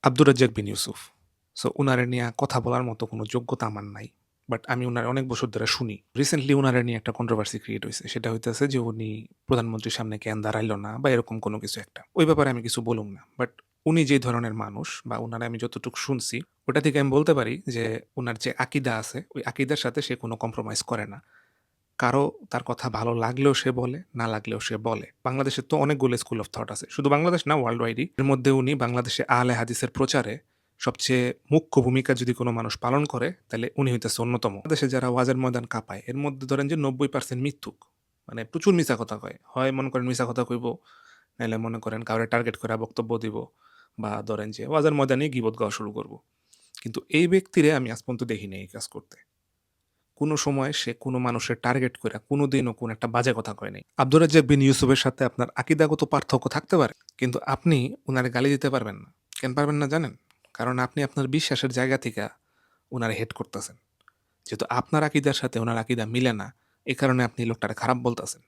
আব্দুর রাজ্জাক বিন Yusuf. So উনারে নিয়া কথা বলার মতো কোনো যোগ্যতা আমার নাই। বাট আমি উনারে অনেক বছর ধরে শুনি। রিসেন্টলি উনারে নিয়ে একটা কন্ট্রোভার্সি ক্রিয়েট হইছে। সেটা হইতেছে যে উনি প্রধানমন্ত্রীর সামনে কেন দাঁড়াইল না বা এরকম কোনো কিছু একটা। ওই ব্যাপারে আমি কিছু বলুম না। বাট উনি যে ধরনের মানুষ বা উনারে আমি যতটুকু শুনছি, ওটা থেকে আমি বলতে পারি যে উনার যে আকীদা আছে, ওই আকীদার সাথে সে কোনো কম্প্রোমাইজ করে না। কারো তার কথা ভালো লাগলেও সে বলে, না লাগলেও সে বলে। বাংলাদেশের তো অনেকগুলো স্কুল অফ থট আছে। শুধু বাংলাদেশ না, ওয়ার্লড ওয়াইডই। এর মধ্যে উনি বাংলাদেশে আহলে হাদিসের প্রচারে সবচেয়ে মুখ্য ভূমিকা যদি কোনো মানুষ পালন করে, তাইলে উনি হইতেছে অন্যতম। বাংলাদেশে যারা ওয়াজের ময়দান কাঁপায়, এর মধ্যে ধরেন যে ৯০% মিথ্যুক। মানে প্রচুর মিছা কথা কয়। হয় মনে করেন মিছা কথা কইব, নাইলে মনে করেন কাউরে টার্গেট কইরা বক্তব্য দিব, বা ধরেন যে ওয়াজের ময়দানেই গীবত গাওয়া শুরু করব। কিন্তু এই ব্যক্তিরে আমি আজ পর্যন্ত দেখি নাই এই কাজ করতে। কোনো সময় সে কোনো মানুষের টার্গেট কইরা কোনোদিনও কোনো একটা বাজে কথা কয় নাই। আব্দুর রাজ্জাক বিন ইউসুফের সাথে আপনার আকীদাগত পার্থক্য থাকতে পারে। কিন্তু আপনি উনারে গালি দিতে পারবেন না। কেন পারবেন না জানেন? কারণ আপনি আপনার বিশ্বাসের জায়গা থেকে উনারে হেট করতেছেন। যেহেতু আপনার আকীদার সাথে উনার আকীদা মিলে না, এ কারণে আপনি লোকটারে খারাপ বলতেছেন।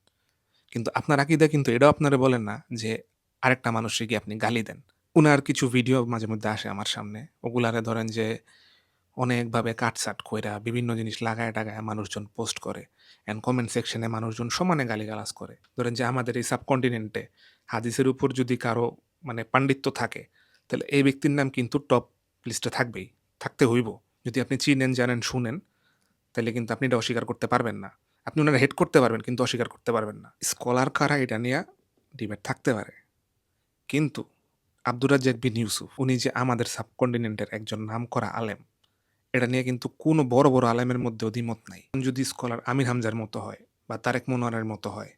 কিন্তু আপনার আকীদা কিন্তু এটাও আপনারে বলেন না যে আরেকটা মানুষকে গিয়ে আপনি গালি দেন। উনার কিছু ভিডিও মাঝে মধ্যে আসে আমার সামনে। ওগুলারে ধরেন যে অনেকভাবে কাটছাঁট কইরা বিভিন্ন জিনিস লাগায়া-টাগায়া মানুষজন পোস্ট করে। অ্যান্ড কমেন্ট সেকশনে মানুষজন সমানে গালিগালাজ করে। ধরেন যে আমাদের এই সাবকন্টিনেন্টে হাদিসের উপর যদি কারো মানে পাণ্ডিত্য থাকে, তাহলে এই ব্যক্তির নাম কিন্তু টপ লিস্টে থাকবেই। থাকতে হইব। যদি আপনি চিনেন, জানেন, শুনেন, তাইলে কিন্তু আপনি এটা অস্বীকার করতে পারবেন না। আপনি উনারে হেট করতে পারবেন কিন্তু অস্বীকার করতে পারবেন না। স্কলার কারা এটা নিয়া ডিবেট থাকতে পারে। কিন্তু আব্দুর রাজ্জাক বিন ইউসুফ উনি যে আমাদের সাবকন্টিনেন্টের একজন নামকরা আলেম, এটা নিয়ে কিন্তু কোনো বড়, বড় আলেমের মধ্যেও দ্বিমত নাই। যদি স্কলার আমির হামজার মতো হয় বা তারেক মনোয়ারের মতো হয়